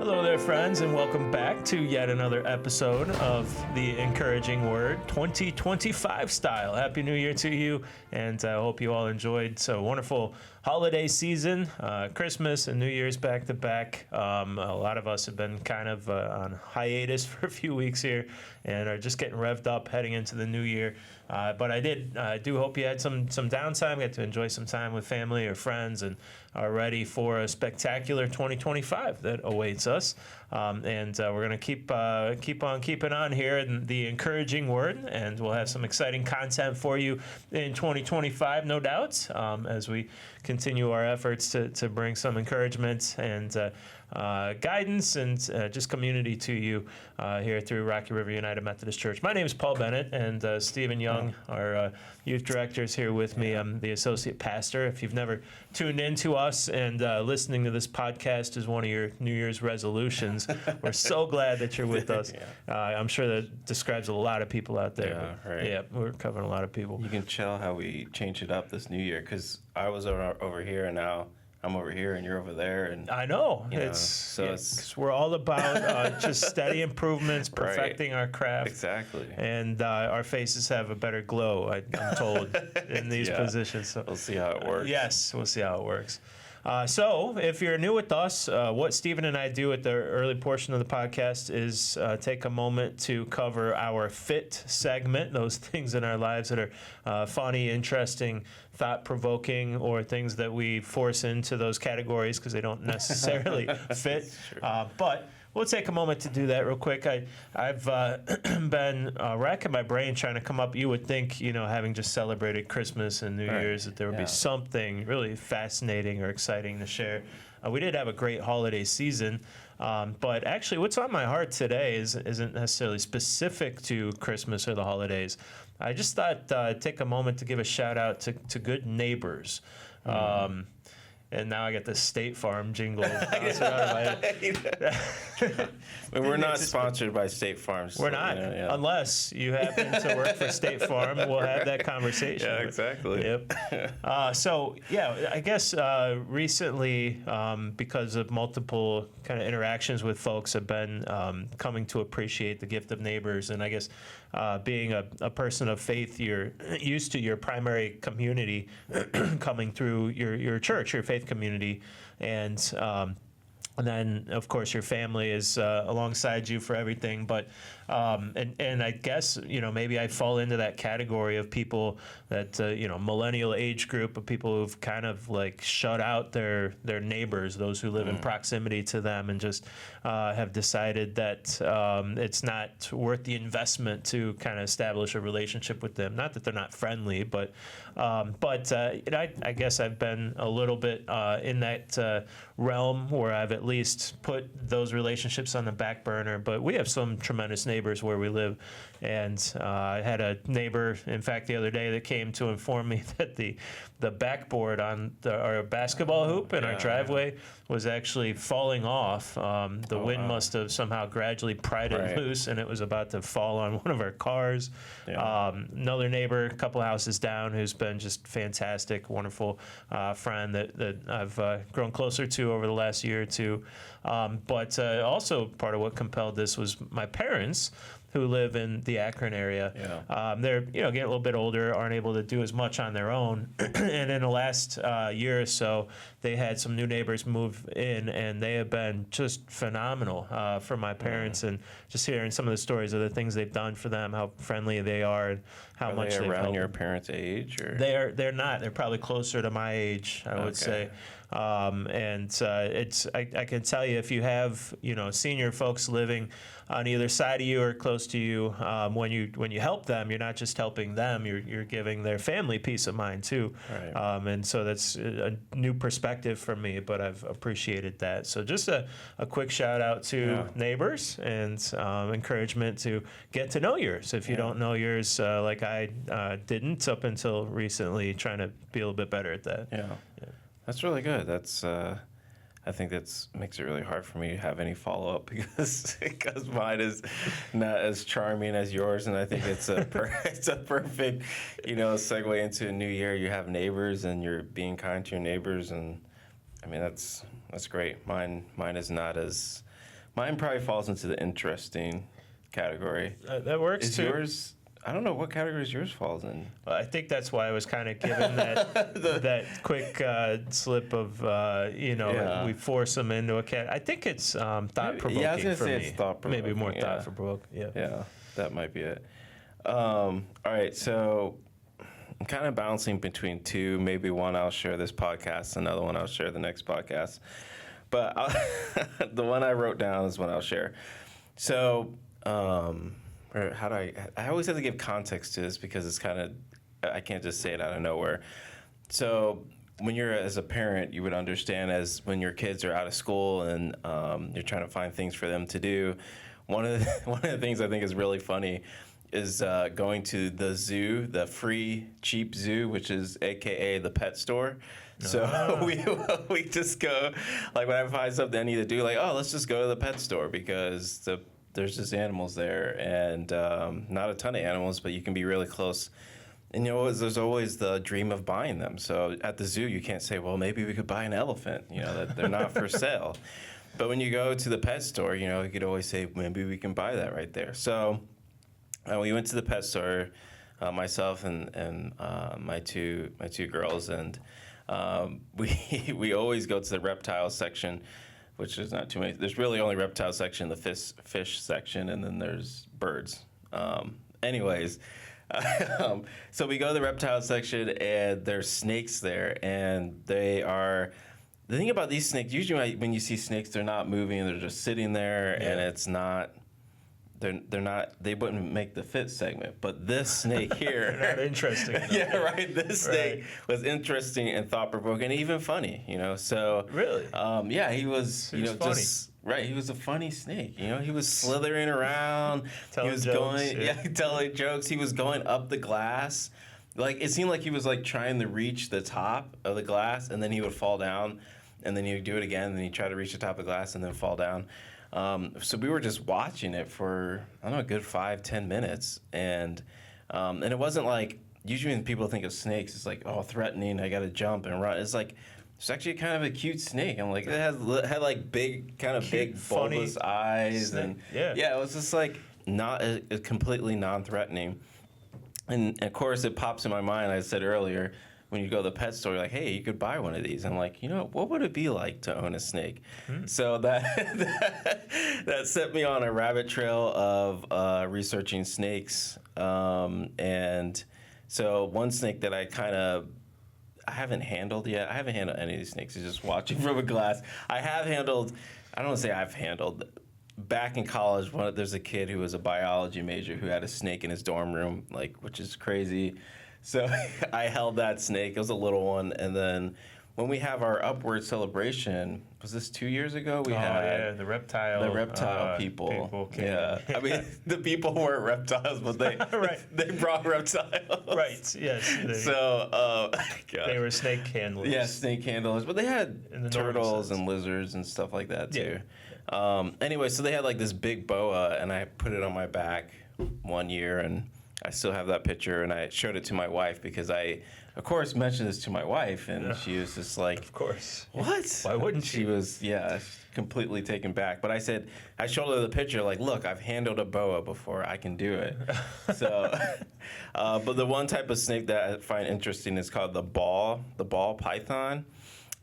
Hello there, friends, and welcome back to yet another episode of the Encouraging Word 2025 style. Happy New Year to you, and I hope you all enjoyed a wonderful holiday season, Christmas and New Year's back to back. A lot of us have been kind of on hiatus for a few weeks here and are just getting revved up heading into the new year. But I do hope you had some downtime, got to enjoy some time with family or friends, and are ready for a spectacular 2025 that awaits us. And we're going to keep on keeping on here in the Encouraging Word, and we'll have some exciting content for you in 2025, no doubt, as we continue our efforts to bring some encouragement and guidance and just community to you here through Rocky River United Methodist Church. My name is Paul Bennett, and Stephen Young, our youth director, is here with me. I'm the associate pastor. If you've never tuned in to us and listening to this podcast is one of your New Year's resolutions, we're so glad that you're with us. I'm sure that describes a lot of people out there. Yeah, right. Yeah, we're covering a lot of people. You can tell how we changed it up this new year, because I was over here and now I'm over here and you're over there. And I know. It's we're all about just steady improvements, perfecting our craft. Exactly. And our faces have a better glow, I'm told, in these positions. So, we'll see how it works. Yes, we'll see how it works. So if you're new with us, what Stephen and I do at the early portion of the podcast is take a moment to cover our FIT segment, those things in our lives that are funny, interesting, thought-provoking, or things that we force into those categories because they don't necessarily fit. But we'll take a moment to do that real quick. I've been racking my brain trying to come up. You would think, having just celebrated Christmas and New Year's, that there would be something really fascinating or exciting to share. We did have a great holiday season, but actually what's on my heart today isn't necessarily specific to Christmas or the holidays. I just thought I'd take a moment to give a shout out to good neighbors. And now I get the State Farm jingle. We're not sponsored by State Farm. We're not. Unless you happen to work for State Farm, we'll have that conversation. Yeah, exactly. Yep. I guess recently, because of multiple kind of interactions with folks, have been coming to appreciate the gift of neighbors. And I guess being a person of faith, you're used to your primary community coming through your church, your faith community, and then, of course, your family is alongside you for everything. But and I guess maybe I fall into that category of people that millennial age group of people who've kind of like shut out their neighbors, those who live in proximity to them, and just have decided that it's not worth the investment to kind of establish a relationship with them. Not that they're not friendly, but I guess I've been a little bit in that realm where I've at least put those relationships on the back burner. But we have some tremendous neighbors where we live, and I had a neighbor, in fact, the other day that came to inform me that the backboard on our basketball hoop in our driveway was actually falling off. The wind must have somehow gradually pried it loose, and it was about to fall on one of our cars. Another neighbor, a couple houses down, who's been just fantastic, wonderful friend that I've grown closer to over the last year or two. But also part of what compelled this was my parents, who live in the Akron area. They're getting a little bit older, aren't able to do as much on their own. And in the last year or so, they had some new neighbors move in, and they have been just phenomenal for my parents. And just hearing some of the stories of the things they've done for them, how friendly they are, and how much they've around helped. Your parents' age, or they're not. They're probably closer to my age, I would say. I can tell you, if you have senior folks living on either side of you or close to you, when you help them, you're not just helping them, you're giving their family peace of mind too. Right. And so that's a new perspective for me, but I've appreciated that. So just a quick shout out to neighbors, and encouragement to get to know yours if you don't know yours, like I didn't up until recently, trying to be a little bit better at that. Yeah. That's really good. That's I think that makes it really hard for me to have any follow up because mine is not as charming as yours, and I think it's a perfect segue into a new year. You have neighbors, and you're being kind to your neighbors, and I mean that's great. Mine is not as Mine probably falls into the interesting category. That works Is too. yours? I don't know what categories yours falls in. I think that's why I was kind of given that that quick slip of Yeah. we force them into a cat. I think it's thought provoking Yeah, I was gonna for say me. it's thought-provoking, Maybe more yeah. thought provoking. Yeah. Yeah, that might be it. All right, so I'm kind of bouncing between two. Maybe one I'll share this podcast, another one I'll share the next podcast. But the one I wrote down is one I'll share. So, or how do I always have to give context to this because it's kind of, I can't just say it out of nowhere. So when you're as a parent, you would understand as when your kids are out of school and you're trying to find things for them to do. One of the things I think is really funny is going to the zoo, the free cheap zoo, which is AKA the pet store. So we just go, like when I find something I need to do, like, oh, let's just go to the pet store because there's just animals there and not a ton of animals, but you can be really close. And there's always the dream of buying them. So at the zoo, you can't say, well, maybe we could buy an elephant. That they're not for sale. But when you go to the pet store, you could always say, maybe we can buy that right there. So we went to the pet store, myself and my two girls, and we always go to the reptile section, which is not too many. There's really only reptile section, the fish section, and then there's birds. Anyways. So we go to the reptile section and there's snakes there, and they are. The thing about these snakes, usually when you see snakes, they're not moving; they're just sitting there, and it's not. They're not. They wouldn't make the fit segment, but this snake here, They're not interesting enough. yeah, right. This snake was interesting and thought provoking, and even funny. So Really? yeah, he was. He was funny. Just right. He was a funny snake. He was slithering around. Telling he was jokes, going, yeah. telling jokes. He was going up the glass. Like it seemed like he was like trying to reach the top of the glass, and then he would fall down, and then he would do it again, and then he'd try to reach the top of the glass, and then fall down. So we were just watching it for, I don't know, a good 5-10 minutes. And it wasn't like, usually when people think of snakes, it's like, oh, threatening, I got to jump and run. It's like, it's actually kind of a cute snake. I'm like, it had like big, kind of Cute, big, bulbous eyes. snake. And Yeah. it was just like not completely non-threatening. And of course, it pops in my mind, I said earlier, when you go to the pet store, you're like, hey, you could buy one of these. I'm like, what would it be like to own a snake? So that set me on a rabbit trail of researching snakes. And so one snake that I haven't handled yet. I haven't handled any of these snakes. It's just watching from a glass. I don't want to say I've handled. Back in college, there's a kid who was a biology major who had a snake in his dorm room, which is crazy. So I held that snake. It was a little one. And then when we have our Upward celebration, was this 2 years ago? We had the reptile people. came. Yeah. I mean, the people weren't reptiles, but they Right. they brought reptiles. Right. Yes. So, God. They were snake handlers. Yeah, snake handlers. But they had In the normal turtles sense. and lizards and stuff like that, too. Yeah. Anyway, so they had like this big boa, and I put it on my back one year, and I still have that picture, and I showed it to my wife because I, of course, mentioned this to my wife, and she was just like, Of course. what? Why wouldn't she? she? Was, completely taken back. But I showed her the picture, like, look, I've handled a boa before. I can do it. So, but the one type of snake that I find interesting is called the ball python.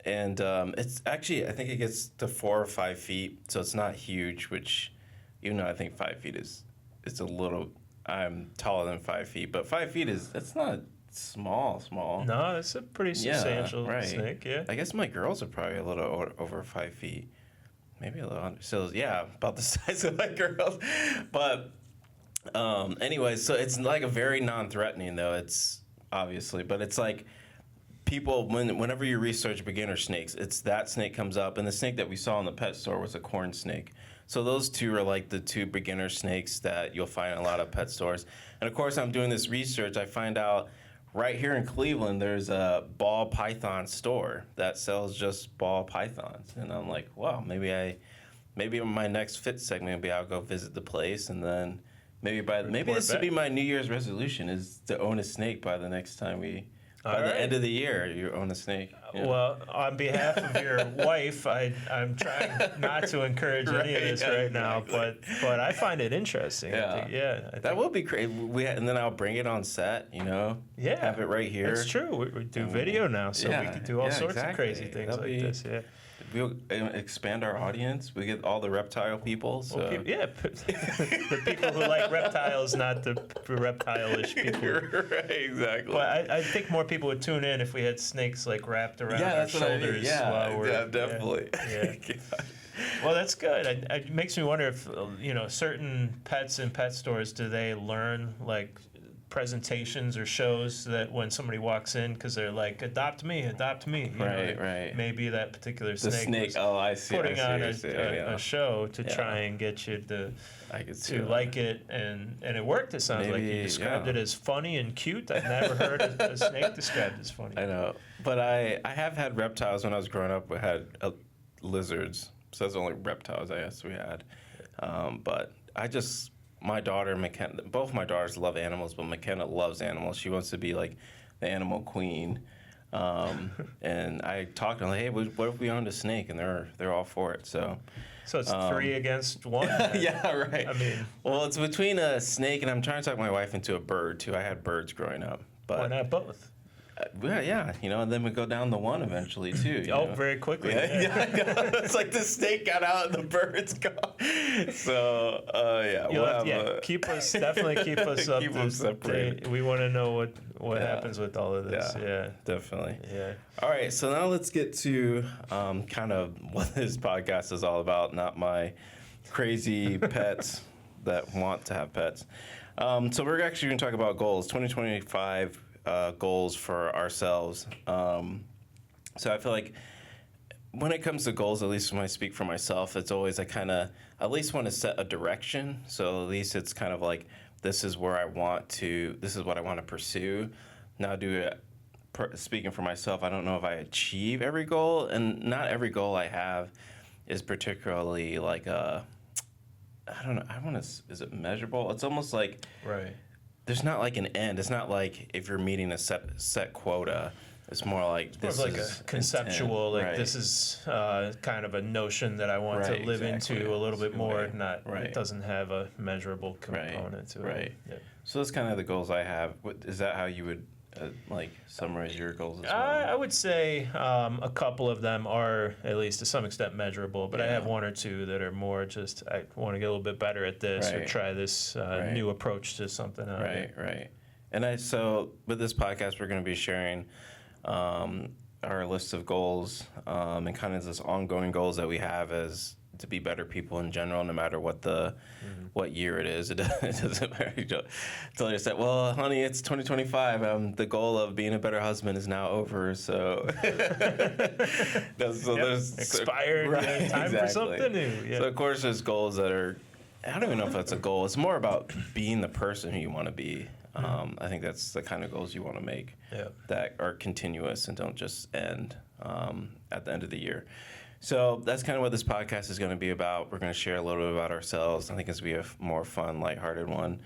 And it's actually, I think it gets to 4 or 5 feet, so it's not huge, which, even though I think 5 feet it's a little, I'm taller than 5 feet, but 5 feet that's not small. No, it's a pretty substantial right. snake. Yeah. I guess my girls are probably a little over 5 feet, maybe a little under. So yeah, about the size of my girls. But anyway, so it's like a very non-threatening though. It's obviously, but it's like people whenever you research beginner snakes, it's that snake comes up, and the snake that we saw in the pet store was a corn snake. So those two are like the two beginner snakes that you'll find in a lot of pet stores. And of course, I'm doing this research. I find out right here in Cleveland, there's a ball python store that sells just ball pythons. And I'm like, wow, maybe in my next fit segment, maybe I'll go visit the place, and then maybe this would be my New Year's resolution is to own a snake by the next time we By the right. end of the year, you own a snake. Yeah. Well, on behalf of your wife, I'm trying not to encourage any of Right, this yeah, right now, exactly. but I find it interesting. I Yeah. think, I That think, would be great. And then I'll bring it on set. yeah, Have it right here. It's true. We do video now, so we Yeah, could do all yeah, sorts exactly. of crazy things That'd like be- this. Yeah. We'll expand our audience. We get all the reptile people. So. Well, the people who like reptiles, not the reptile-ish people. Right, exactly. But I think more people would tune in if we had snakes like wrapped around our shoulders. While we're, Yeah, definitely. Yeah. Well, that's good. It makes me wonder if certain pets in pet stores, do they learn like presentations or shows that when somebody walks in, because they're like, adopt me, you know, Right. maybe that particular The snake, snake. was Oh, I see. putting on yeah. a show to Yeah. try and get you to I could see to that. like it, and it worked. It sounds like you Maybe, described yeah. it as funny and cute. I've never heard a snake described as funny. I know, but I have had reptiles when I was growing up. We had lizards, so that's the only reptiles I guess we had. But my daughter McKenna, both my daughters love animals, but McKenna loves animals. She wants to be like the animal queen. And I talked to them like, hey, what if we owned a snake? And they're all for it. So. So it's 3 against 1. Yeah, right. I mean, well, it's between a snake and I'm trying to talk my wife into a bird too. I had birds growing up, but why not both? yeah, and then we go down to one eventually too. Very quickly. Yeah, it's like the snake got out and the birds gone. So yeah, You'll we'll have, have keep us keep us up Keep to them separated. date. We want to know what Yeah. happens with all of this. Yeah. definitely. Yeah. All right, so now let's get to kind of what this podcast is all about. Not my crazy pets that want to have pets. So we're actually going to talk about goals, 2025 goals for ourselves. So I feel like when it comes to goals, at least when I speak for myself, it's always I kind of at least want to set a direction. So at least it's kind of like this is what I want to pursue. Now, speaking for myself, I don't know if I achieve every goal, and not every goal I have is particularly like I don't know. Is it measurable? It's almost like Right. there's not like an end. It's not like if you're meeting a set quota. It's more like More this of like is a conceptual, intent. like Right. this is kind of a notion that I want Right, to live exactly. into a little bit more. Right, Not right. It doesn't have a measurable Right, component to right. it. Yeah. So that's kind of the goals I have. Is that how you would like summarize your goals as well? I would say a couple of them are at least to some extent measurable, but I have Yeah. one or two that are more just I want to get a little bit better at this or Right. try this Right. new approach to something. Right. And so with this podcast, we're going to be sharing our list of goals and kind of this ongoing goals that we have as to be better people in general, no matter what what year it is. It doesn't matter. You tell her, well, honey, it's 2025. The goal of being a better husband is now over. So, there's Expired. Right, Time for exactly. something new. Yeah. So of course, there's goals that are. I don't even know if that's a goal. It's more about being the person who you want to be. I think that's the kind of goals you want to make Yeah. that are continuous and don't just end at the end of the year. So that's kind of what this podcast is going to be about. We're going to share a little bit about ourselves. I think it's going to be a more fun, lighthearted one.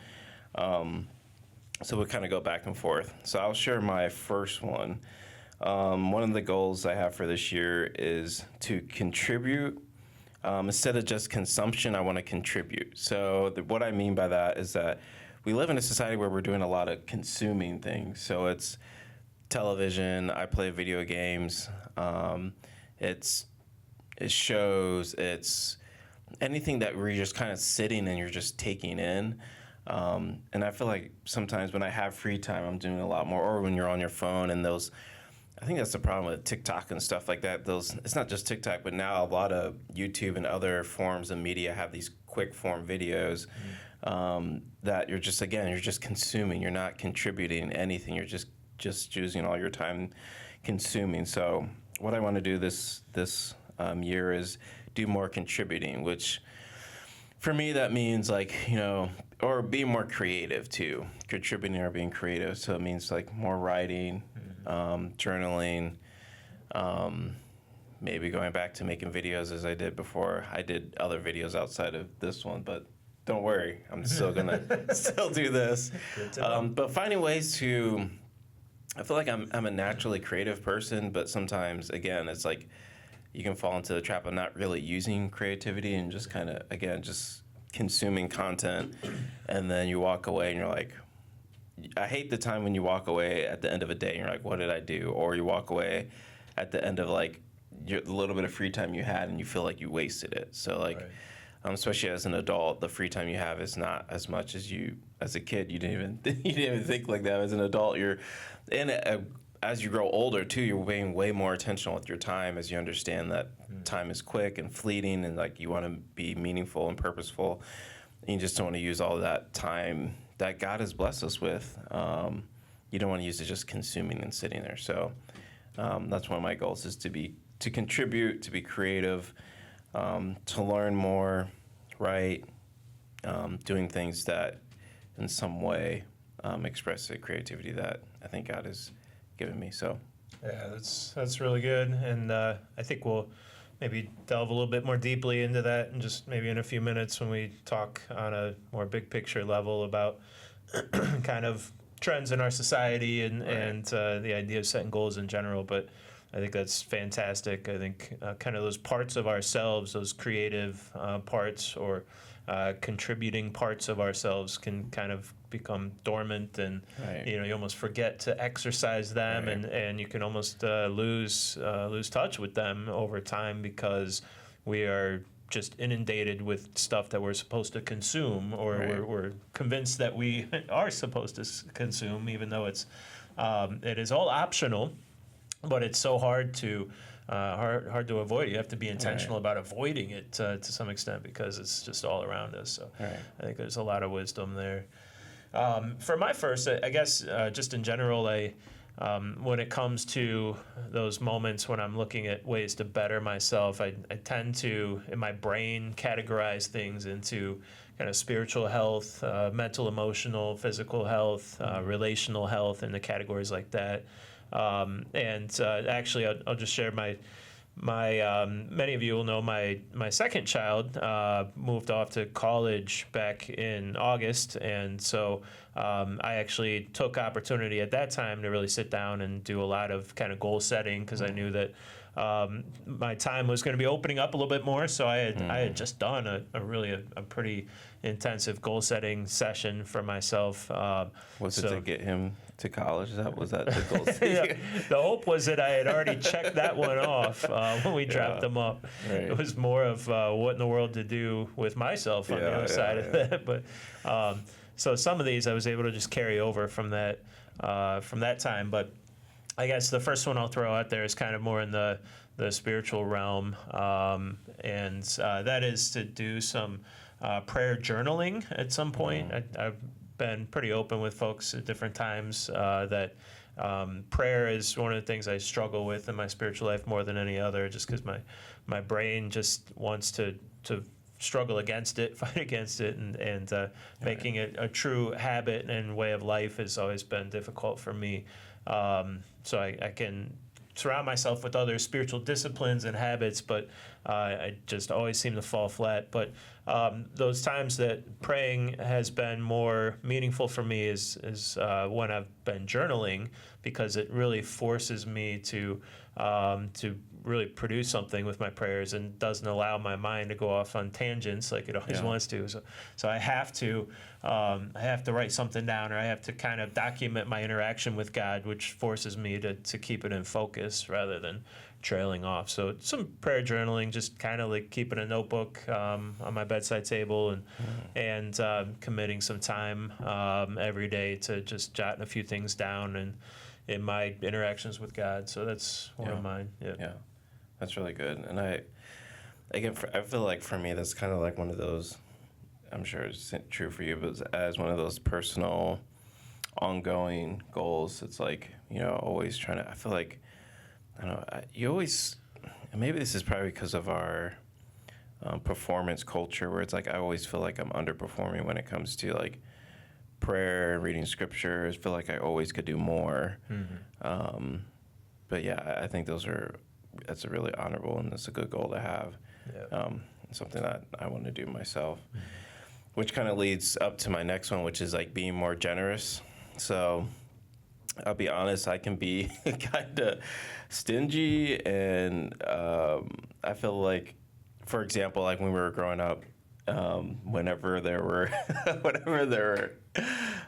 So we'll kind of go back and forth. So I'll share my first one. One of the goals I have for this year is to contribute. Instead of just consumption, I want to contribute. So what I mean by that is that we live in a society where we're doing a lot of consuming things. So it's television, I play video games, it's shows, it's anything that we're just kind of sitting and you're just taking in. And I feel like sometimes when I have free time, I'm doing a lot more, or when you're on your phone and I think that's the problem with TikTok and stuff like that. It's not just TikTok, but now a lot of YouTube and other forms of media have these quick form videos that you're just consuming. You're not contributing anything. You're just using all your time consuming. So what I want to do this year is do more contributing, which for me that means or being more creative too. Contributing or being creative. So it means like more writing, journaling, maybe going back to making videos as I did before. I did other videos outside of this one, but don't worry, I'm still gonna still do this. Good to know. But finding ways to I feel like I'm a naturally creative person, but sometimes again it's like you can fall into the trap of not really using creativity and just kind of again just consuming content, and then you walk away and you're like, I hate the time when you walk away at the end of a day and you're like, what did I do? Or you walk away at the end of like the little bit of free time you had and you feel like you wasted it. So like, Right. especially as an adult, the free time you have is not as much as you as a kid. You didn't even you didn't even think like that. As an adult, you're as you grow older too, you're paying way more attention with your time as you understand that time is quick and fleeting, and like you want to be meaningful and purposeful. And you just don't want to use all that time that God has blessed us with. You don't want to use it just consuming and sitting there. So that's one of my goals is to contribute, to be creative, to learn more, write, doing things that in some way express the creativity that I think God has given me. So Yeah, that's really good, and I think we'll maybe delve a little bit more deeply into that, and just maybe in a few minutes when we talk on a more big picture level about kind of trends in our society and the idea of setting goals in general. But I think that's fantastic. I think kind of those parts of ourselves, those creative parts or contributing parts of ourselves can kind of become dormant, and Right. you almost forget to exercise them, Right. and you can almost lose touch with them over time because we are just inundated with stuff that we're supposed to consume, or Right. we're convinced that we are supposed to consume, even though it is all optional. But it's so hard to avoid. You have to be intentional about avoiding it to some extent because it's just all around us. So Right. I think there's a lot of wisdom there. For my first, I guess, just in general, when it comes to those moments when I'm looking at ways to better myself, I tend to, in my brain, categorize things into kind of spiritual health, mental, emotional, physical health, relational health, and the categories like that. Actually, I'll just share my many of you will know my second child moved off to college back in August, and so I actually took opportunity at that time to really sit down and do a lot of kind of goal setting because I knew that my time was going to be opening up a little bit more. So I had just done a pretty intensive goal setting session for myself. Was it so- to get him to college? Was that the goal? Yeah, the hope was that I had already checked that one off when we dropped them up. Right. It was more of what in the world to do with myself on the other side of that. But so some of these I was able to just carry over from that time. But I guess the first one I'll throw out there is kind of more in the spiritual realm, and that is to do some prayer journaling at some point. I've been pretty open with folks at different times that prayer is one of the things I struggle with in my spiritual life more than any other, just because my brain just wants to struggle against it, fight against it, and making it a true habit and way of life has always been difficult for me. So I can surround myself with other spiritual disciplines and habits, but I just always seem to fall flat. But those times that praying has been more meaningful for me is when I've been journaling, because it really forces me to really produce something with my prayers and doesn't allow my mind to go off on tangents like it always wants to. So I have to write something down, or I have to kind of document my interaction with God, which forces me to keep it in focus rather than trailing off. So some prayer journaling, just kind of like keeping a notebook on my bedside table and committing some time every day to just jotting a few things down and in my interactions with God. So that's one of mine. Yeah, that's really good. And I feel like for me, that's kind of like one of those, I'm sure it's true for you, but as one of those personal, ongoing goals, it's like, always trying to, I feel like, I don't know, you always, and maybe this is probably because of our performance culture, where it's like, I always feel like I'm underperforming when it comes to like prayer, reading scriptures. I feel like I always could do more. But yeah, I think that's a really honorable and that's a good goal to have. Yeah. Something that I want to do myself, which kind of leads up to my next one, which is like being more generous. So I'll be honest, I can be kind of stingy, and I feel like, for example, like when we were growing up, whenever there were, whenever there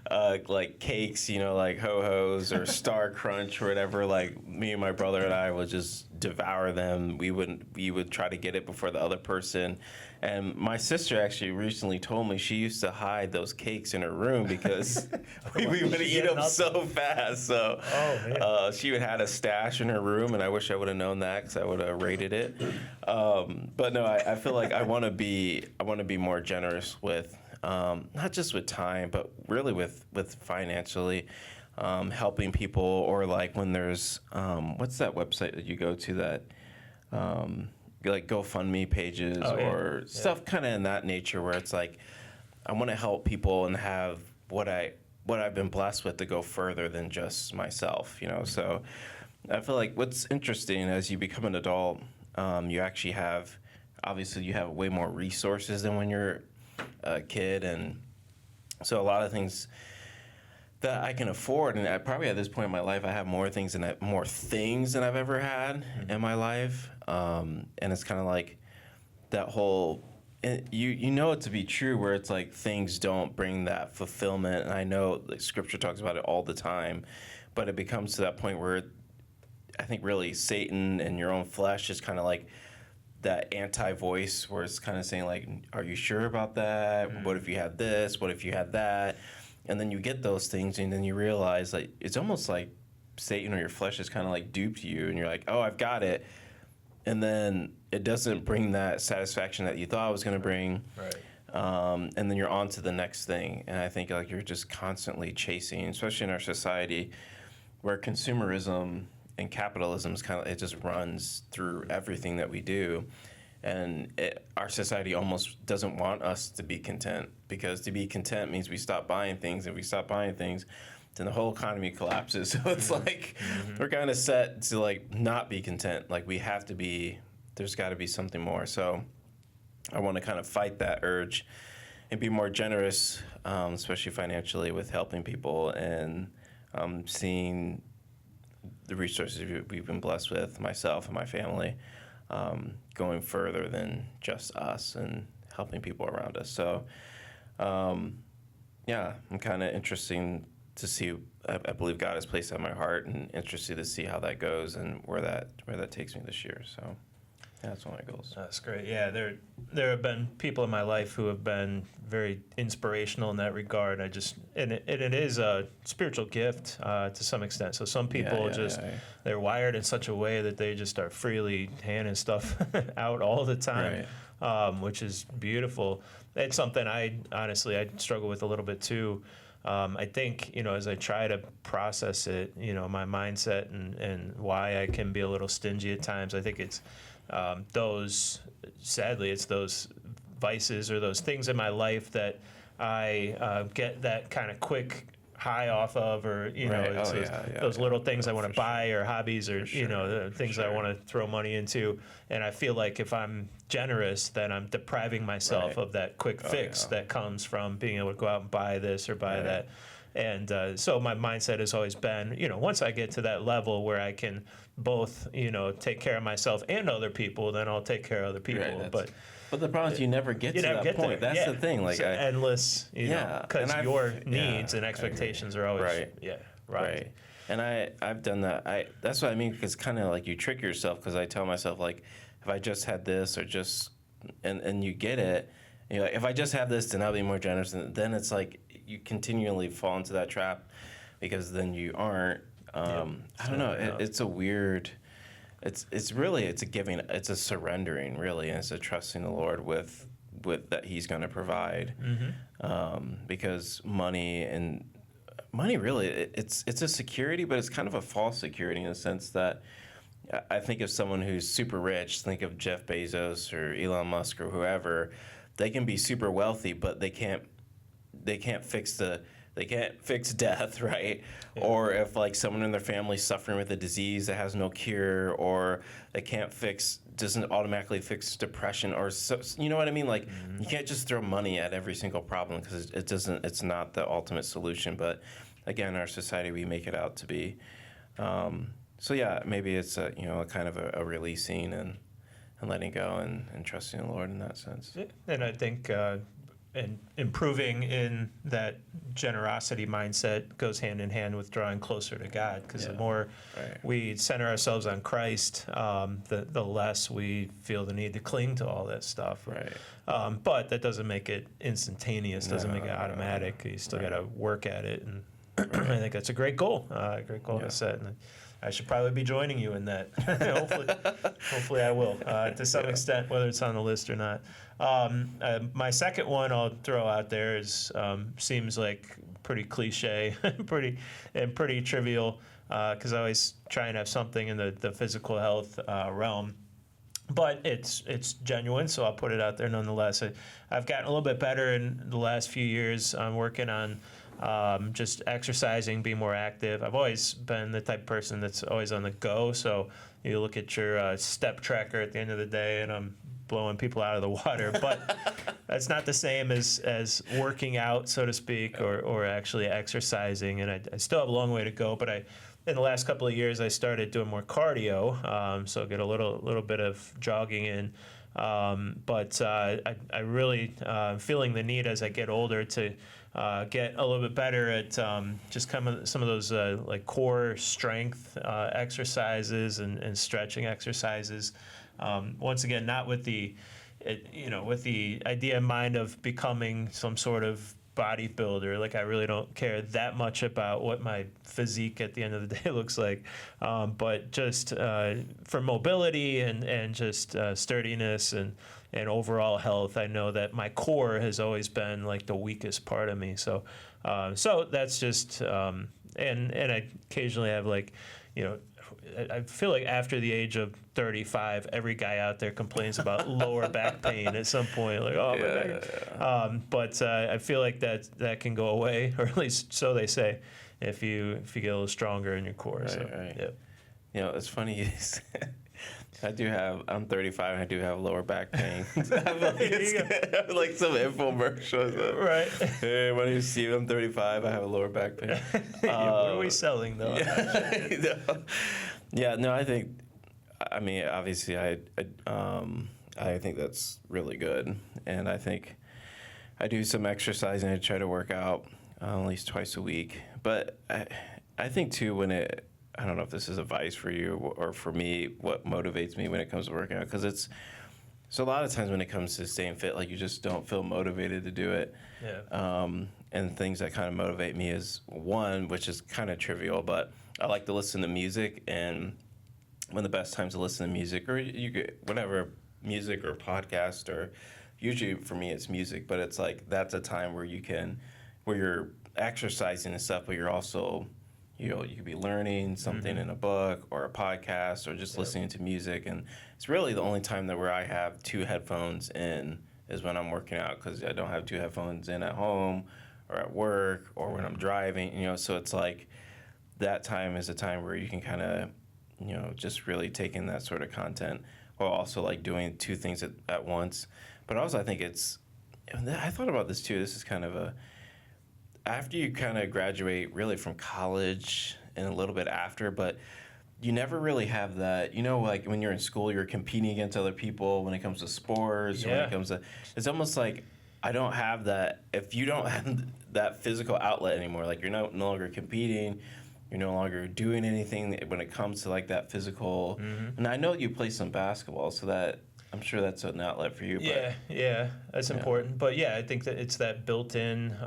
were like cakes, you know, like Ho Ho's or Star Crunch or whatever, like me and my brother and I would just devour them. We would try to get it before the other person. And my sister actually recently told me she used to hide those cakes in her room because we would eat them so fast. So she would had a stash in her room, and I wish I would have known that because I would have raided it. But no, I feel like I want to be more generous with not just with time, but really with financially helping people, or like when there's what's that website that you go to that. Like GoFundMe pages or stuff kind of in that nature, where it's like I want to help people and have what I've been blessed with to go further than just myself, you know. So I feel like what's interesting as you become an adult, you actually have, obviously you have way more resources than when you're a kid, and so a lot of things that I can afford, and I probably at this point in my life I have more things than I've ever had in my life, and it's kind of like that whole, and you know it to be true, where it's like things don't bring that fulfillment, and I know like Scripture talks about it all the time, but it becomes to that point where I think really Satan and your own flesh is kind of like that anti-voice, where it's kind of saying like, are you sure about that? What if you had this? What if you had that? And then you get those things, and then you realize like it's almost like Satan or your flesh is kind of like duped you, and you're like, oh, I've got it, and then it doesn't bring that satisfaction that you thought it was going to bring, Right. and then you're on to the next thing. And I think like you're just constantly chasing, especially in our society, where consumerism and capitalism is kind of, it just runs through everything that we do. And our society almost doesn't want us to be content, because to be content means we stop buying things. If we stop buying things, then the whole economy collapses. So it's like we're kind of set to like not be content. Like we have to be. There's got to be something more. So I want to kind of fight that urge and be more generous, especially financially, with helping people and seeing the resources we've been blessed with, myself and my family. Going further than just us and helping people around us. So, yeah, I'm kind of interesting to see. I believe God has placed that in my heart, and interested to see how that goes and where that takes me this year. So, yeah, that's one of my goals. That's great. Yeah, there have been people in my life who have been very inspirational in that regard. And it is a spiritual gift to some extent. So some people they're wired in such a way that they just are freely handing stuff out all the time, which is beautiful. It's something I struggle with a little bit too. I think, as I try to process it, my mindset and why I can be a little stingy at times, I think it's it's those vices or those things in my life that I get that kind of quick high off of, or those little things I want to buy, or hobbies, or the things I want to throw money into. And I feel like if I'm generous, then I'm depriving myself of that quick fix that comes from being able to go out and buy this or buy that. And so my mindset has always been, once I get to that level where I can both, take care of myself and other people, then I'll take care of other people. But the problem is you never get to that point. There. That's the thing. Like it's endless, because your needs and expectations are always right. And I've done that. That's what I mean, because kind of like you trick yourself, because I tell myself like, if I just had this, or just and you get it, like, if I just have this, then I'll be more generous. And then it's like you continually fall into that trap, because then you aren't. I don't know. It's a weird. It's really a giving. It's a surrendering, really, and it's a trusting the Lord with that He's going to provide. Because money really, it's a security, but it's kind of a false security, in the sense that I think of someone who's super rich. Think of Jeff Bezos or Elon Musk or whoever. They can be super wealthy, but they can't fix death, right? Yeah. Or if like someone in their family suffering with a disease that has no cure, or they doesn't automatically fix depression, or so, you know what I mean? Like you can't just throw money at every single problem, because it's not the ultimate solution. But again, our society, we make it out to be. So yeah, maybe it's a, a kind of a releasing and letting go and trusting the Lord in that sense. Yeah, and I think and improving in that generosity mindset goes hand in hand with drawing closer to God, because the Yeah. more Right. we center ourselves on Christ, the less we feel the need to cling to all that stuff. Right. But that doesn't make it instantaneous, doesn't make it No, automatic. You still right. got to work at it, and I think that's a great goal, Yeah. to set. And I should probably be joining you in that. hopefully I will, to some extent, whether it's on the list or not. My second one I'll throw out there is seems like pretty cliche, pretty trivial, because I always try and have something in the physical health realm. But it's genuine, so I'll put it out there nonetheless. I've gotten a little bit better in the last few years. I'm working on just exercising, being more active. I've always been the type of person that's always on the go. So you look at your step tracker at the end of the day, and I'm blowing people out of the water. But that's not the same as working out, so to speak, or actually exercising. And I still have a long way to go, but in the last couple of years, I started doing more cardio, so get a little bit of jogging in. But I really feeling the need as I get older to get a little bit better at just some of those like core strength exercises and stretching exercises. Once again, not with the with the idea in mind of becoming some sort of bodybuilder. Like, I really don't care that much about what my physique at the end of the day looks like, but just for mobility and just sturdiness and overall health. I know that my core has always been like the weakest part of me. So that's just and I occasionally have like, I feel like after the age of 35, every guy out there complains about lower back pain at some point. Like, oh, my back. But I feel like that can go away, or at least so they say, if you get a little stronger in your core. Right, So, right. Yeah. It's funny. I'm 35 and I do have lower back pain. I have like some infomercials. Right. Hey, when you see I'm 35, I have a lower back pain. What are we selling, though? No, I mean, obviously, I think that's really good, and I think I do some exercising. I try to work out at least twice a week, but I think too I don't know if this is advice for you or for me, what motivates me when it comes to working out, because so a lot of times when it comes to staying fit, like, you just don't feel motivated to do it. Yeah. And things that kind of motivate me is one, which is kind of trivial, but I like to listen to music, and one of the best times to listen to music, or you get whatever music or podcast, or usually for me it's music, but it's like that's a time where you're exercising and stuff, but you're also you could be learning something in a book or a podcast or just listening to music, and it's really the only time where I have two headphones in is when I'm working out, because I don't have two headphones in at home or at work or when I'm driving, so it's like that time is a time where you can kind of just really take in that sort of content, while also like doing two things at once. But also I think I thought about this too, this is kind of after you kind of graduate really from college and a little bit after, but you never really have that, like when you're in school, you're competing against other people when it comes to sports, or when it comes to, it's almost like I don't have that. If you don't have that physical outlet anymore, like you're no longer competing, you're no longer doing anything when it comes to like that physical. And I know you play some basketball, so that I'm sure that's an outlet for you. Yeah, that's important. But yeah, I think that it's that built-in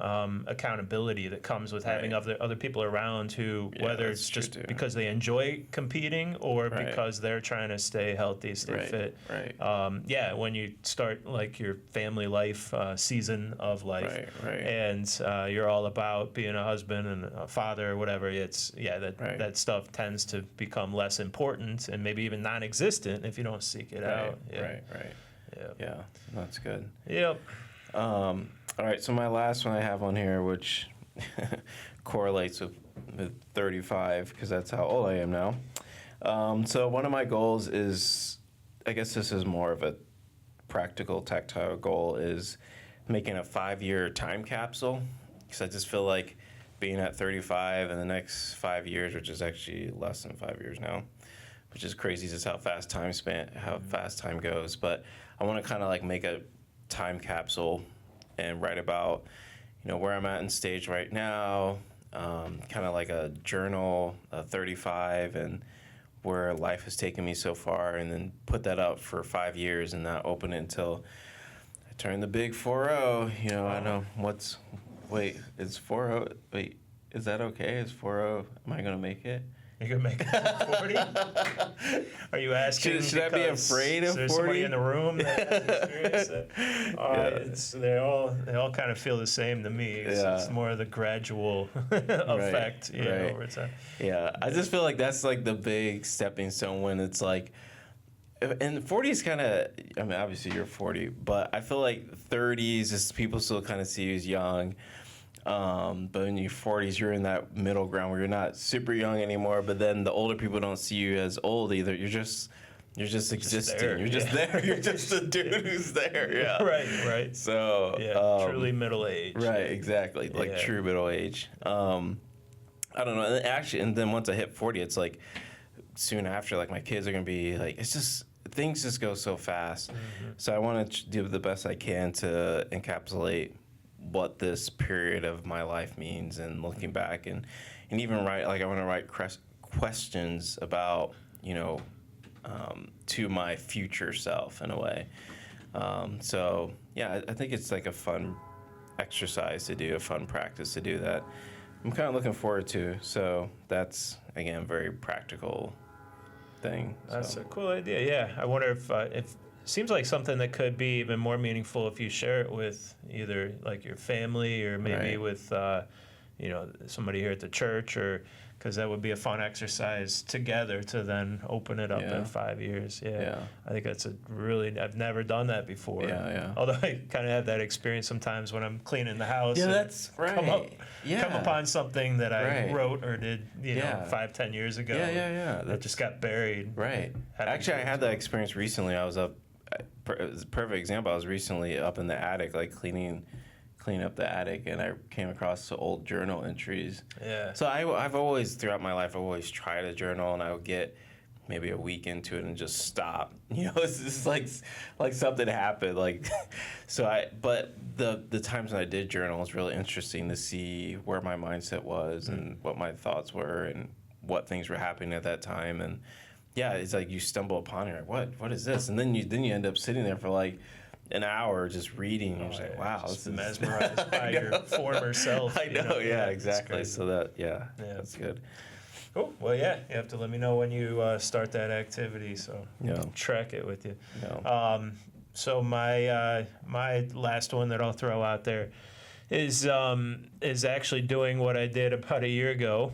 accountability that comes with having other people around who, whether it's just because they enjoy competing or because they're trying to stay healthy, stay fit. When you start like your family life season of life, and you're all about being a husband and a father or whatever, that stuff tends to become less important and maybe even non-existent if you don't seek it out. Yeah, that's good. Yep. All right, so my last one I have on here, which correlates with 35, because that's how old I am now. So one of my goals is, I guess this is more of a practical, tactile goal, is making a 5-year time capsule, because I just feel like being at 35 in the next 5 years, which is actually less than 5 years now, which is crazy just how fast time goes. But I want to kind of like make a time capsule and write about, where I'm at in stage right now, kind of like a journal, 35, and where life has taken me so far, and then put that up for 5 years and not open it until I turn the big 40. I know wait, is 40, wait, is that okay? Is 40, am I going to make it? You can make it to 40? Are you asking? Should I be because afraid of there's 40? somebody in the room that has experienced it? They all kind of feel the same to me. It's more of the gradual effect, right. over time. Yeah, I just feel like that's like the big stepping stone when it's like, and 40 is kind of, I mean, obviously you're 40, but I feel like 30s is people still kind of see you as young. But in your 40s, you're in that middle ground where you're not super young anymore, but then the older people don't see you as old either. You're just existing. there, You're just there. You're just a dude who's there. Yeah. Right. So truly middle age. Right, exactly. Like true middle age. I don't know. And actually, and then once I hit 40, it's like soon after, like my kids are gonna be like, it's just things just go so fast. Mm-hmm. So I want to do the best I can to encapsulate what this period of my life means, and looking back and even write, like I want to write questions about, to my future self in a way. So yeah, I think it's like a fun exercise to do, a fun practice to do that. I'm kind of looking forward to. So that's, again, a very practical thing. That's a cool idea. Yeah, I wonder if seems like something that could be even more meaningful if you share it with either like your family or maybe with somebody here at the church, or because that would be a fun exercise together to then open it up in 5 years. Yeah. I think that's I've never done that before. Yeah. Although I kind of have that experience sometimes when I'm cleaning the house. Yeah, that's right. Come upon something that I wrote or did, 5-10 years ago. Yeah. That just got buried. Right. Actually, I had that experience recently. I was up. It was a perfect example. I was recently up in the attic, like cleaning up the attic, and I came across the old journal entries. Yeah. So I've always, throughout my life, I've always tried a journal, and I would get maybe a week into it and just stop. It's just like something happened. Like, but the times when I did journal, it was really interesting to see where my mindset was and what my thoughts were and what things were happening at that time. And yeah, it's like you stumble upon it, like, what is this? And then you end up sitting there for like an hour just reading. You're just like, wow, this is mesmerized by your former self. I know, exactly. So that's good. Cool. Well, you have to let me know when you start that activity, so I'll track it with you. So my last one that I'll throw out there is actually doing what I did about a year ago,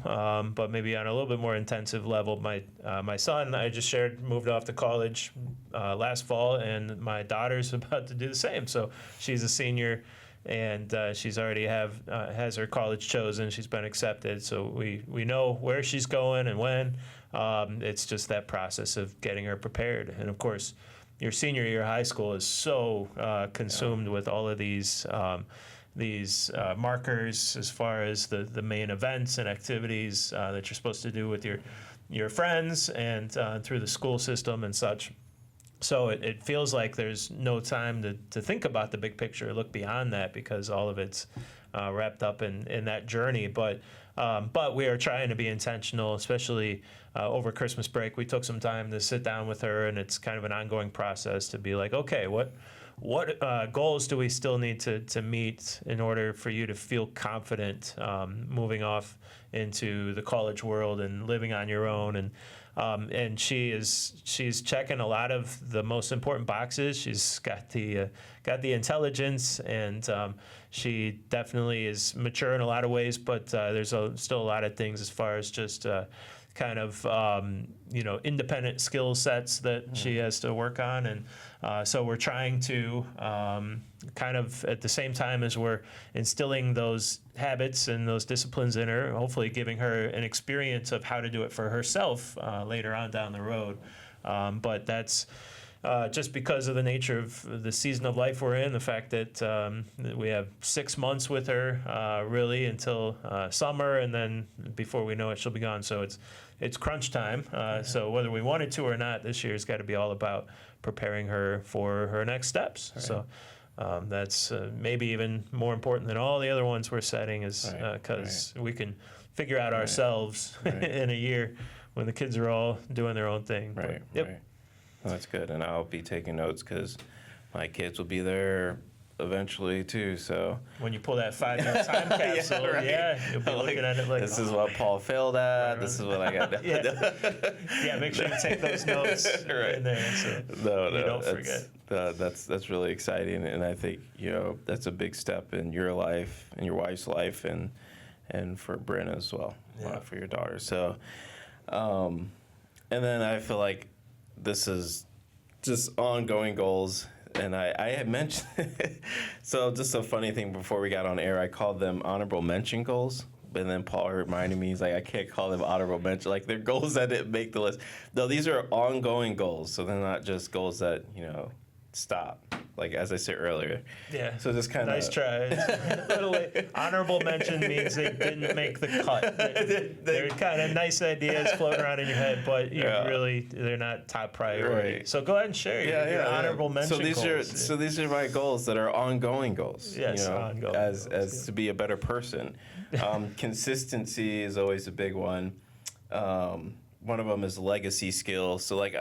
but maybe on a little bit more intensive level. My son, I just moved off to college last fall, and my daughter's about to do the same. So she's a senior, and she's already has her college chosen. She's been accepted, so we know where she's going and when. It's just that process of getting her prepared, and of course, your senior year of high school is so consumed with all of these markers as far as the main events and activities that you're supposed to do with your friends and through the school system and such. So it feels like there's no time to think about the big picture, look beyond that, because all of it's wrapped up in that journey. But we are trying to be intentional, especially over Christmas break. We took some time to sit down with her, and it's kind of an ongoing process to be like, okay, what goals do we still need to meet in order for you to feel confident moving off into the college world and living on your own? And she's checking a lot of the most important boxes. She's got the intelligence, and she definitely is mature in a lot of ways. But there's still a lot of things as far as just kind of independent skill sets that she has to work on, and so we're trying to kind of at the same time as we're instilling those habits and those disciplines in her, hopefully giving her an experience of how to do it for herself later on down the road. But that's just because of the nature of the season of life we're in, the fact that we have 6 months with her really until summer, and then before we know it, she'll be gone. So it's crunch time. So whether we wanted to or not, this year's got to be all about preparing her for her next steps. Right. So that's maybe even more important than all the other ones we're setting, is because we can figure out ourselves in a year when the kids are all doing their own thing. Right. But, yep. Right. Well, that's good, and I'll be taking notes because my kids will be there eventually too. So when you pull that 5-year time capsule, you'll be looking at it like, this is what Paul failed at. This is what I got. Yeah, make sure you take those notes in there so you don't forget. That's really exciting, and I think that's a big step in your life and your wife's life, and for Bryn as well, for your daughter. So, and then I feel like this is just ongoing goals. And I had mentioned, so just a funny thing before we got on air, I called them honorable mention goals. And then Paul reminded me, he's like, I can't call them honorable mention. Like, they're goals that didn't make the list. No, these are ongoing goals. So they're not just goals that, stop. Like, as I said earlier. Yeah. So just kind of. Nice try. Honorable mention means they didn't make the cut. They're kind of nice ideas floating around in your head, but they're not top priority. Right. So go ahead and share your honorable mention goals. So these are my goals that are ongoing goals. Yes, ongoing as goals, to be a better person. Consistency is always a big one. One of them is legacy skills. So like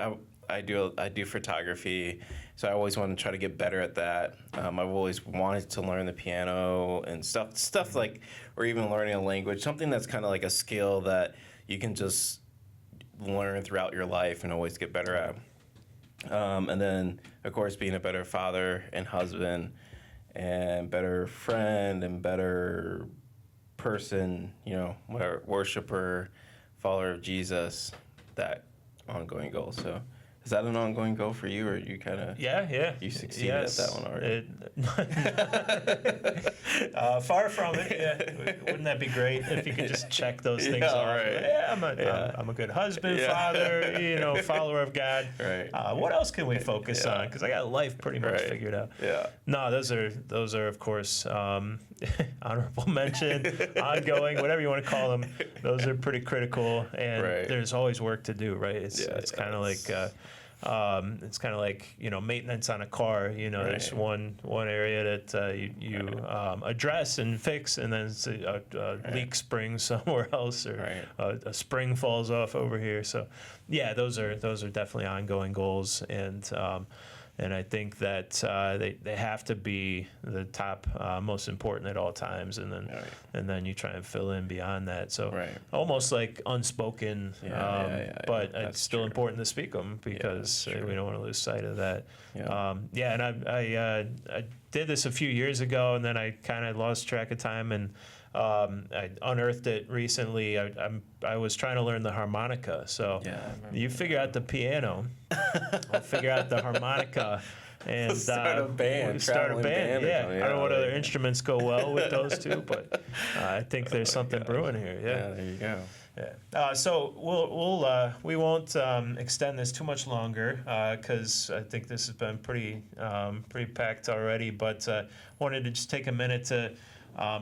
I do photography, so I always want to try to get better at that. I've always wanted to learn the piano and stuff like, or even learning a language, something that's kind of like a skill that you can just learn throughout your life and always get better at. And then, of course, being a better father and husband and better friend and better person, whatever, worshiper, follower of Jesus, that ongoing goal. So is that an ongoing goal for you, or you kind of you succeeded at that one already? Far from it. Yeah, wouldn't that be great if you could just check those things off? Right. Yeah, I'm a good husband, father, follower of God. Right. What else can we focus on? Because I got life pretty much figured out. Yeah. No, those are of course honorable mention, ongoing, whatever you want to call them. Those are pretty critical, and there's always work to do. Right. It's kind of like. It's kind of like maintenance on a car. There's one area that you address and fix, and then it's a leak spring somewhere else, or a spring falls off over here. So, those are definitely ongoing goals, and I think that they have to be the top, most important at all times, and then you try and fill in beyond that. So almost like unspoken, but it's still important to speak them because we don't want to lose sight of that. And I did this a few years ago, and then I kind of lost track of time, and I unearthed it recently. I was trying to learn the harmonica. So you figure out the piano, I'll figure out the harmonica, and start a band. Yeah, I don't know what other instruments go well with those two, but I think there's something brewing here. Yeah, there you go. Yeah. So we won't extend this too much longer because I think this has been pretty packed already. But wanted to just take a minute to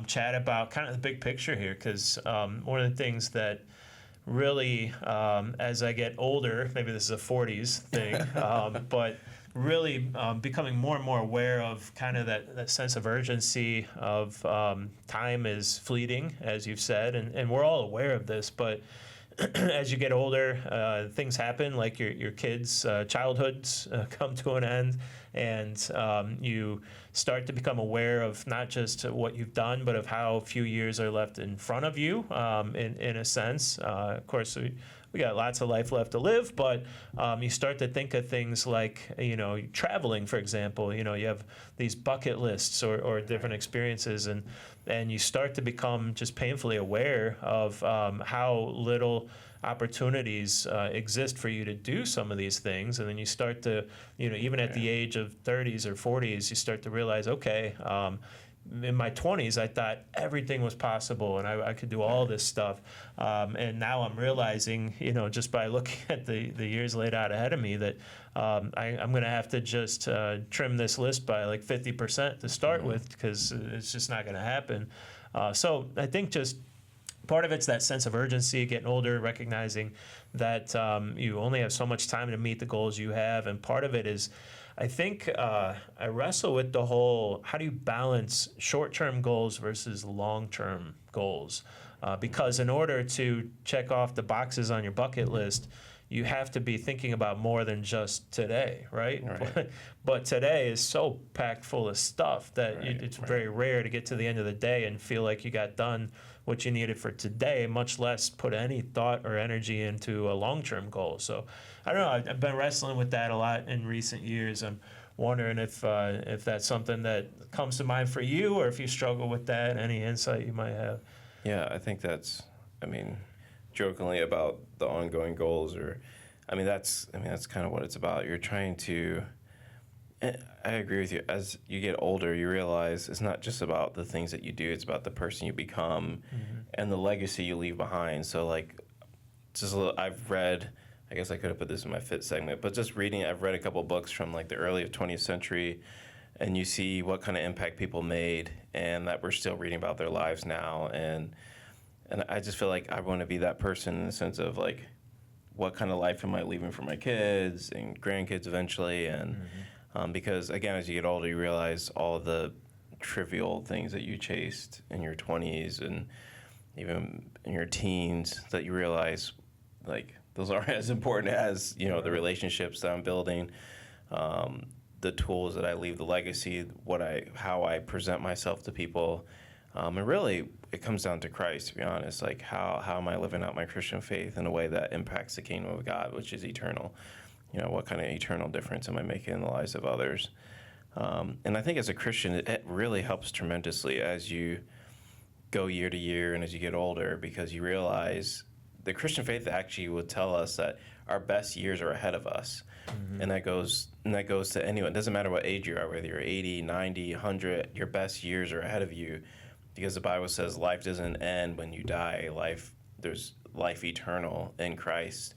chat about kind of the big picture here, because one of the things that really, as I get older, maybe this is a 40s thing, but really becoming more and more aware of kind of that sense of urgency of time is fleeting, as you've said, and we're all aware of this, but as you get older, things happen, like your kids' childhoods come to an end, and you start to become aware of not just what you've done, but of how few years are left in front of you, in a sense. Of course, we got lots of life left to live, but you start to think of things like, traveling, for example. You have these bucket lists or different experiences, and you start to become just painfully aware of how little opportunities exist for you to do some of these things. And then you start to, even at the age of 30s or 40s, you start to realize, okay, in my 20s, I thought everything was possible and I could do all this stuff. And now I'm realizing, just by looking at the years laid out ahead of me, that I'm going to have to just trim this list by like 50% to start with, because it's just not going to happen. So I think just part of it's that sense of urgency, getting older, recognizing that you only have so much time to meet the goals you have. And part of it is, I think I wrestle with the whole, how do you balance short-term goals versus long-term goals? Because in order to check off the boxes on your bucket list, you have to be thinking about more than just today, right? But today is so packed full of stuff that it's very rare to get to the end of the day and feel like you got done what you needed for today, much less put any thought or energy into a long-term goal. So I don't know, I've been wrestling with that a lot in recent years. I'm wondering if that's something that comes to mind for you, or if you struggle with that, any insight you might have. Yeah, I think that's, jokingly about the ongoing goals, that's kind of what it's about. You're trying to, I agree with you. As you get older, you realize it's not just about the things that you do, it's about the person you become and the legacy you leave behind. So I've read, I guess I could have put this in my fit segment, but just reading, I've read a couple books from like the early 20th century, and you see what kind of impact people made, and that we're still reading about their lives now. And I just feel like I want to be that person, in the sense of like, what kind of life am I leaving for my kids and grandkids eventually? And because again, as you get older, you realize all of the trivial things that you chased in your 20s and even in your teens, that you realize like those aren't as important as, the relationships that I'm building, the tools that I leave, the legacy, how I present myself to people. And really, it comes down to Christ, to be honest. Like, how am I living out my Christian faith in a way that impacts the kingdom of God, which is eternal? What kind of eternal difference am I making in the lives of others? And I think as a Christian, it really helps tremendously as you go year to year and as you get older, because you realize the Christian faith actually will tell us that our best years are ahead of us. And that goes to anyone. It doesn't matter what age you are, whether you're 80, 90, 100, your best years are ahead of you, because the Bible says life doesn't end when you die. There's life eternal in Christ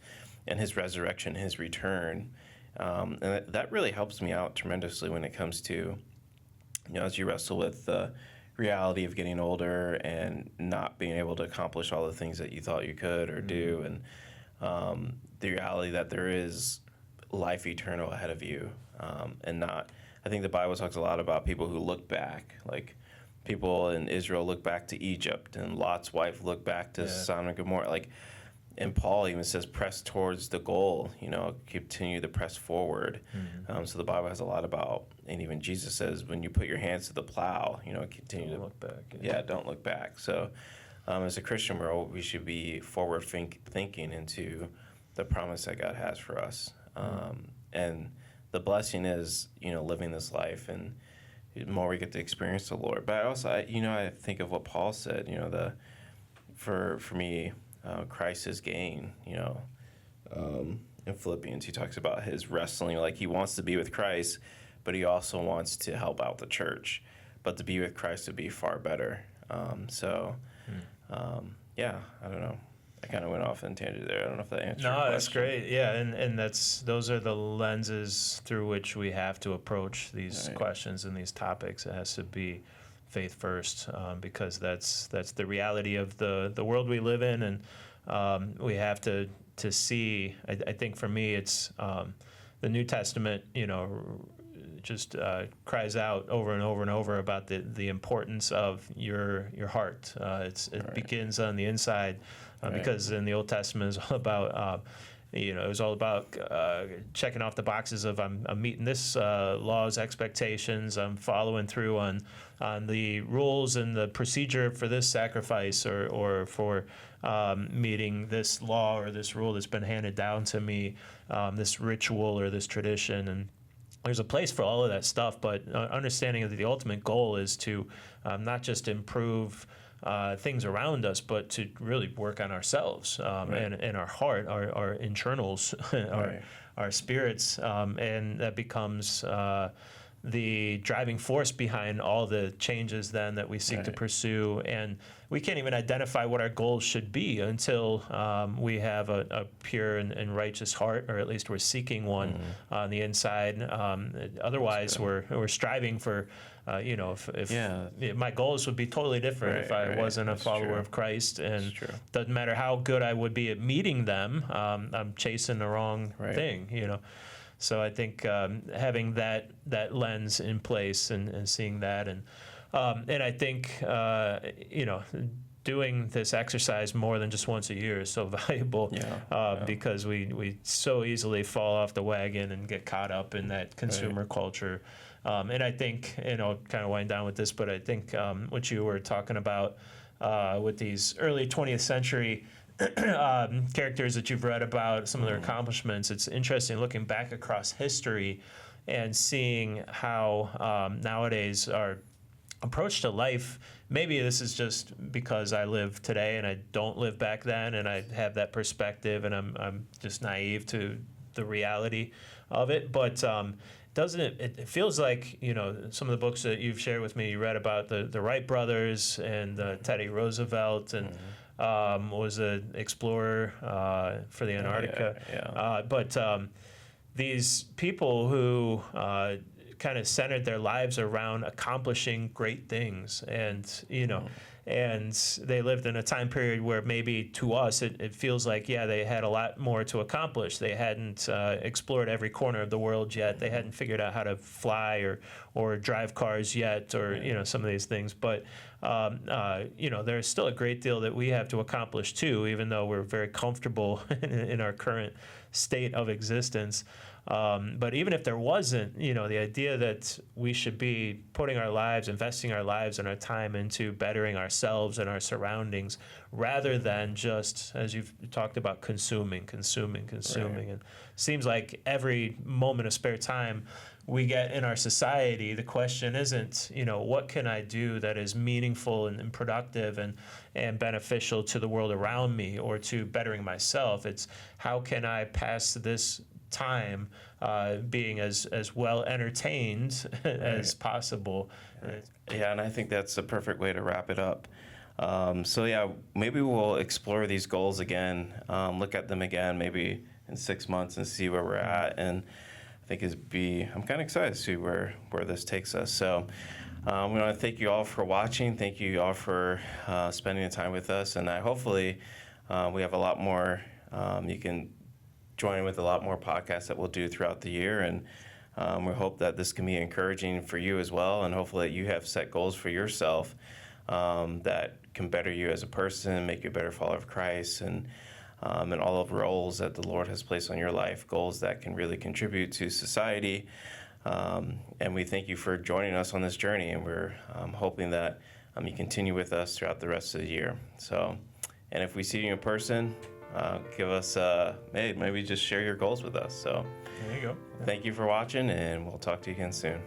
and his resurrection, his return. And that really helps me out tremendously when it comes to, as you wrestle with the reality of getting older and not being able to accomplish all the things that you thought you could or do, and the reality that there is life eternal ahead of you, and not. I think the Bible talks a lot about people who look back, like people in Israel look back to Egypt, and Lot's wife looked back to Sodom and Gomorrah. And Paul even says, press towards the goal, continue to press forward. So the Bible has a lot about, and even Jesus says, when you put your hands to the plow, continue to look back. Don't look back. So as a Christian, we should be forward thinking into the promise that God has for us. And the blessing is, living this life, and the more we get to experience the Lord. But I think of what Paul said, for me, Christ is gain, in Philippians, he talks about his wrestling, like he wants to be with Christ, but he also wants to help out the church. But to be with Christ would be far better. I don't know. I kind of went off on a tangent there. I don't know if that answered your question. That's great. Yeah, and those are the lenses through which we have to approach these questions and these topics. It has to be faith first, because that's the reality of the world we live in, and we have to see. I think for me, it's the New Testament. Just cries out over and over and over about the importance of your heart. It begins on the inside, because in the Old Testament is all about. It was all about checking off the boxes of I'm meeting this law's expectations. I'm following through on the rules and the procedure for this sacrifice, or for meeting this law or this rule that's been handed down to me, this ritual or this tradition. And there's a place for all of that stuff, but understanding that the ultimate goal is to not just improve things around us, but to really work on ourselves, and our heart, our internals, our spirits, and that becomes the driving force behind all the changes then that we seek to Right. pursue. And we can't even identify what our goals should be until we have a pure and righteous heart, or at least we're seeking one on the inside. Otherwise, we're striving for, if Yeah. my goals would be totally different if I Right, wasn't a that's follower true. of Christ. And That's true. doesn't matter how good I would be at meeting them, I'm chasing the wrong Right. thing. So I think having that lens in place and seeing that, and I think doing this exercise more than just once a year is so valuable. Yeah. Because we so easily fall off the wagon and get caught up in that consumer culture. And I think, kind of wind down with this, but I think what you were talking about with these early 20th century characters that you've read about, some of their accomplishments, it's interesting looking back across history and seeing how nowadays our approach to life, maybe this is just because I live today and I don't live back then, and I have that perspective, and I'm just naive to the reality of it, but doesn't it feels like, some of the books that you've shared with me, you read about the Wright brothers and Teddy Roosevelt, and was an explorer for the Antarctica. Yeah. But these people who kind of centered their lives around accomplishing great things, and and they lived in a time period where maybe to us it feels like, they had a lot more to accomplish. They hadn't explored every corner of the world yet. They hadn't figured out how to fly or drive cars yet, or some of these things. But there's still a great deal that we have to accomplish too, even though we're very comfortable in our current state of existence. But even if there wasn't, the idea that we should be putting our lives, investing our lives and our time into bettering ourselves and our surroundings, rather than just, as you've talked about, consuming. Right. And seems like every moment of spare time we get in our society, the question isn't, what can I do that is meaningful and productive and beneficial to the world around me or to bettering myself. It's how can I pass this time being as well entertained as possible. Yeah, and I think that's a perfect way to wrap it up. Maybe we'll explore these goals again, look at them again, maybe in 6 months, and see where we're at. And I think I'm kind of excited to see where this takes us. So we want to thank you all for watching. Thank you all for spending the time with us. And hopefully we have a lot more. You can join in with a lot more podcasts that we'll do throughout the year. And we hope that this can be encouraging for you as well. And hopefully that you have set goals for yourself that can better you as a person, make you a better follower of Christ, and all of the roles that the Lord has placed on your life, goals that can really contribute to society. And we thank you for joining us on this journey, and we're hoping that you continue with us throughout the rest of the year. So, and if we see you in person, give us, maybe just share your goals with us. So There you go. thank you for watching, and we'll talk to you again soon.